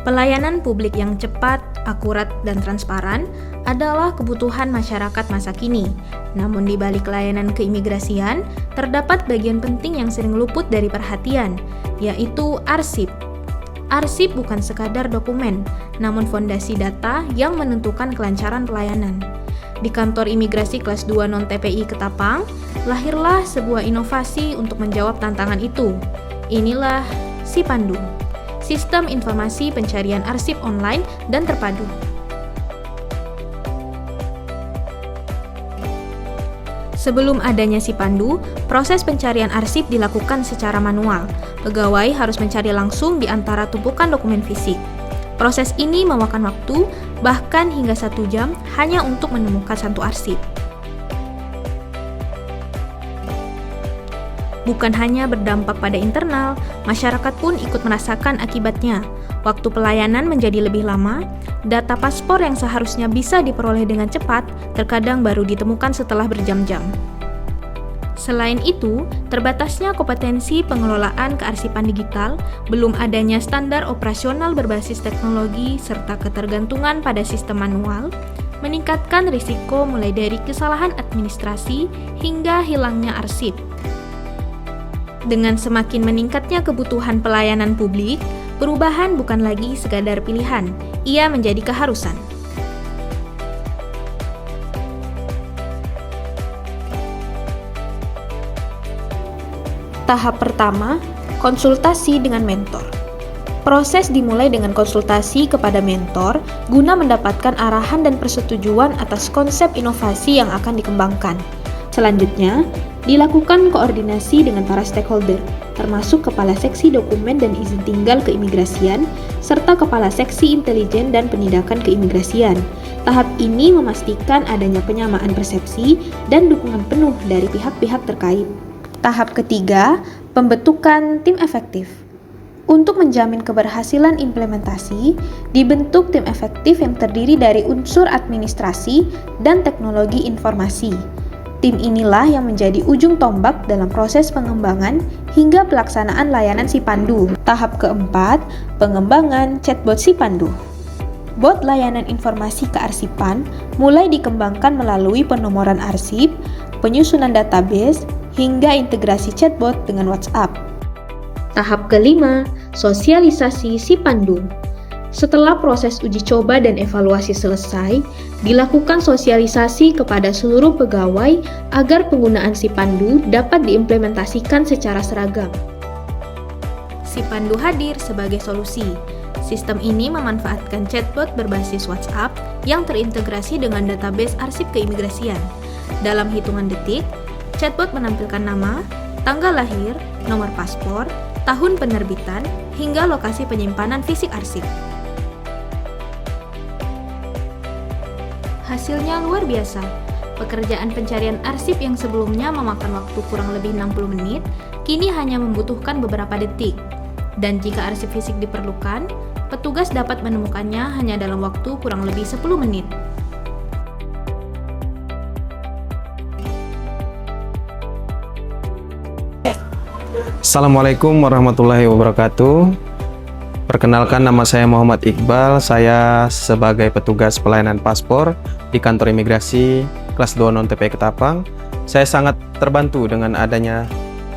Pelayanan publik yang cepat, akurat, dan transparan adalah kebutuhan masyarakat masa kini. Namun di balik layanan keimigrasian, terdapat bagian penting yang sering luput dari perhatian, yaitu arsip. Arsip bukan sekadar dokumen, namun fondasi data yang menentukan kelancaran pelayanan. Di kantor imigrasi kelas 2 non-TPI Ketapang, lahirlah sebuah inovasi untuk menjawab tantangan itu. Inilah Sipandu, Sistem Informasi Pencarian Arsip Online dan Terpadu. Sebelum adanya Sipandu, proses pencarian arsip dilakukan secara manual. Pegawai harus mencari langsung di antara tumpukan dokumen fisik. Proses ini memakan waktu, bahkan hingga 1 jam hanya untuk menemukan satu arsip. Bukan hanya berdampak pada internal, masyarakat pun ikut merasakan akibatnya. Waktu pelayanan menjadi lebih lama, data paspor yang seharusnya bisa diperoleh dengan cepat, terkadang baru ditemukan setelah berjam-jam. Selain itu, terbatasnya kompetensi pengelolaan kearsipan digital, belum adanya standar operasional berbasis teknologi, serta ketergantungan pada sistem manual, meningkatkan risiko mulai dari kesalahan administrasi hingga hilangnya arsip. Dengan semakin meningkatnya kebutuhan pelayanan publik, perubahan bukan lagi sekadar pilihan, ia menjadi keharusan. Tahap pertama, konsultasi dengan mentor. Proses dimulai dengan konsultasi kepada mentor guna mendapatkan arahan dan persetujuan atas konsep inovasi yang akan dikembangkan. Selanjutnya, dilakukan koordinasi dengan para stakeholder, termasuk Kepala Seksi Dokumen dan Izin Tinggal Keimigrasian, serta Kepala Seksi Intelijen dan Penindakan Keimigrasian. Tahap ini memastikan adanya penyamaan persepsi dan dukungan penuh dari pihak-pihak terkait. Tahap ketiga, pembentukan tim efektif. Untuk menjamin keberhasilan implementasi, dibentuk tim efektif yang terdiri dari unsur administrasi dan teknologi informasi. Tim inilah yang menjadi ujung tombak dalam proses pengembangan hingga pelaksanaan layanan Sipandu. Tahap keempat, pengembangan chatbot Sipandu. Bot layanan informasi kearsipan mulai dikembangkan melalui penomoran arsip, penyusunan database, hingga integrasi chatbot dengan WhatsApp. Tahap kelima, sosialisasi Sipandu. Setelah proses uji coba dan evaluasi selesai, dilakukan sosialisasi kepada seluruh pegawai agar penggunaan Sipandu dapat diimplementasikan secara seragam. Sipandu hadir sebagai solusi. Sistem ini memanfaatkan chatbot berbasis WhatsApp yang terintegrasi dengan database arsip keimigrasian. Dalam hitungan detik, chatbot menampilkan nama, tanggal lahir, nomor paspor, tahun penerbitan, hingga lokasi penyimpanan fisik arsip. Hasilnya luar biasa. Pekerjaan pencarian arsip yang sebelumnya memakan waktu kurang lebih 60 menit, kini hanya membutuhkan beberapa detik. Dan jika arsip fisik diperlukan, petugas dapat menemukannya hanya dalam waktu kurang lebih 10 menit. Assalamualaikum warahmatullahi wabarakatuh. Perkenalkan, nama saya Muhammad Iqbal. Saya sebagai petugas pelayanan paspor di kantor imigrasi kelas 2 non-TPI Ketapang. Saya sangat terbantu dengan adanya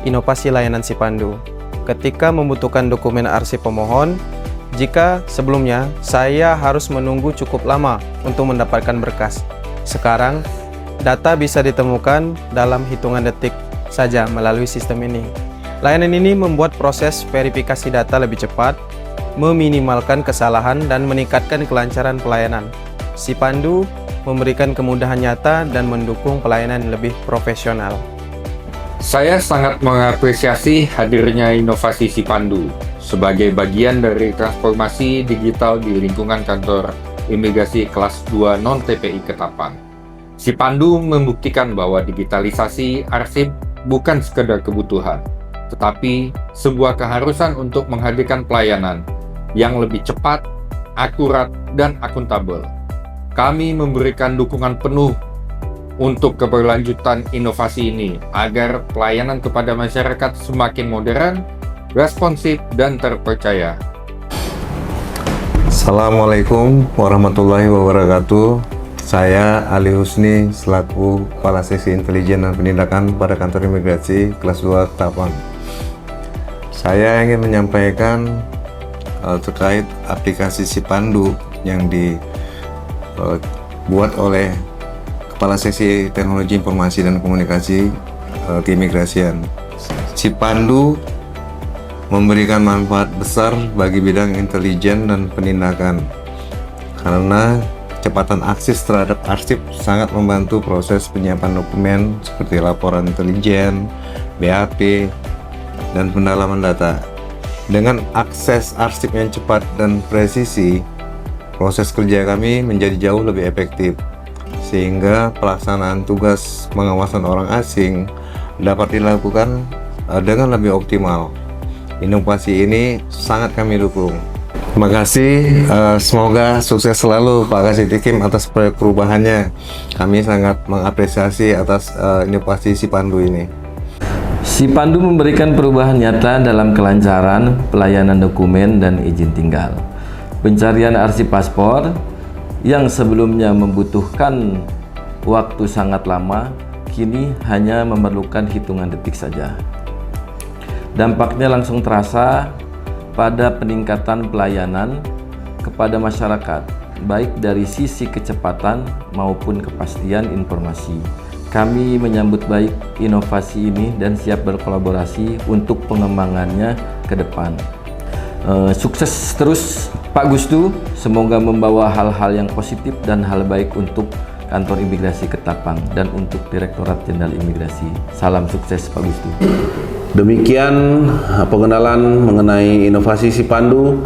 inovasi layanan Sipandu. Ketika membutuhkan dokumen arsip pemohon, jika sebelumnya saya harus menunggu cukup lama untuk mendapatkan berkas, sekarang data bisa ditemukan dalam hitungan detik saja melalui sistem ini. Layanan ini membuat proses verifikasi data lebih cepat, meminimalkan kesalahan, dan meningkatkan kelancaran pelayanan. Sipandu memberikan kemudahan nyata dan mendukung pelayanan lebih profesional. Saya sangat mengapresiasi hadirnya inovasi Sipandu sebagai bagian dari transformasi digital di lingkungan kantor imigrasi kelas 2 non-TPI Ketapang. Sipandu membuktikan bahwa digitalisasi arsip bukan sekedar kebutuhan, tetapi sebuah keharusan untuk menghadirkan pelayanan yang lebih cepat, akurat, dan akuntabel. Kami memberikan dukungan penuh untuk keberlanjutan inovasi ini agar pelayanan kepada masyarakat semakin modern, responsif, dan terpercaya. Assalamualaikum warahmatullahi wabarakatuh. Saya Ali Husni selaku Kepala Seksi Intelijen dan Penindakan pada Kantor Imigrasi kelas 2 Ketapang. Saya ingin menyampaikan terkait aplikasi Sipandu yang dibuat oleh Kepala Seksi Teknologi Informasi dan Komunikasi Keimigrasian. Sipandu memberikan manfaat besar bagi bidang intelijen dan penindakan karena kecepatan akses terhadap arsip sangat membantu proses penyiapan dokumen seperti laporan intelijen, BAP, dan pendalaman data. Dengan akses arsip yang cepat dan presisi, proses kerja kami menjadi jauh lebih efektif sehingga pelaksanaan tugas pengawasan orang asing dapat dilakukan dengan lebih optimal. Inovasi ini sangat kami dukung. Terima kasih, semoga sukses selalu Pak Kasitikim atas proyek perubahannya. Kami sangat mengapresiasi atas inovasi Sipandu ini. Sipandu memberikan perubahan nyata dalam kelancaran pelayanan dokumen dan izin tinggal. Pencarian arsip paspor yang sebelumnya membutuhkan waktu sangat lama, kini hanya memerlukan hitungan detik saja. Dampaknya langsung terasa pada peningkatan pelayanan kepada masyarakat, baik dari sisi kecepatan maupun kepastian informasi. Kami menyambut baik inovasi ini dan siap berkolaborasi untuk pengembangannya ke depan. Sukses terus Pak Gustu, semoga membawa hal-hal yang positif dan hal baik untuk Kantor Imigrasi Ketapang dan untuk Direktorat Jenderal Imigrasi. Salam sukses Pak Gustu. Demikian pengenalan mengenai inovasi Sipandu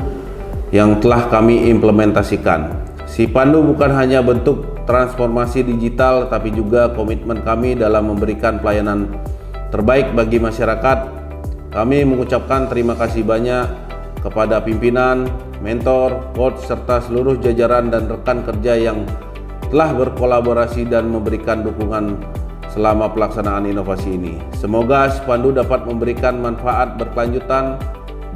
yang telah kami implementasikan. Sipandu bukan hanya bentuk transformasi digital, tapi juga komitmen kami dalam memberikan pelayanan terbaik bagi masyarakat. Kami mengucapkan terima kasih banyak kepada pimpinan, mentor, coach, serta seluruh jajaran dan rekan kerja yang telah berkolaborasi dan memberikan dukungan selama pelaksanaan inovasi ini. Semoga Sipandu dapat memberikan manfaat berkelanjutan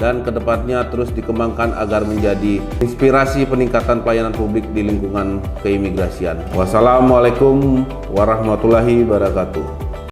dan kedepannya terus dikembangkan agar menjadi inspirasi peningkatan pelayanan publik di lingkungan keimigrasian. Wassalamualaikum warahmatullahi wabarakatuh.